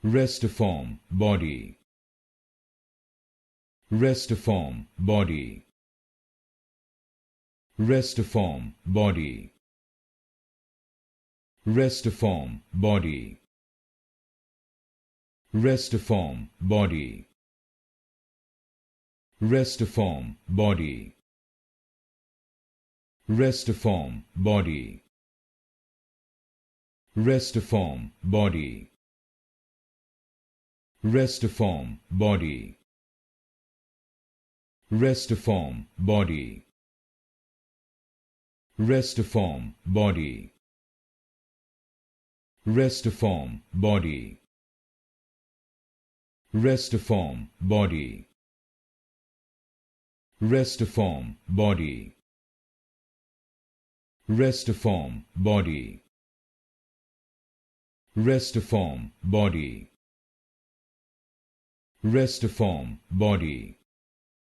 Restiform Body. Restiform Body. Restiform Body. Restiform Body. Restiform Body. Restiform Body. Restiform Body. Restiform Body. Restiform Body. Restiform Body. Restiform Body. Restiform Body. Restiform Body. Restiform Body. Restiform Body. Restiform Body. Restiform Body.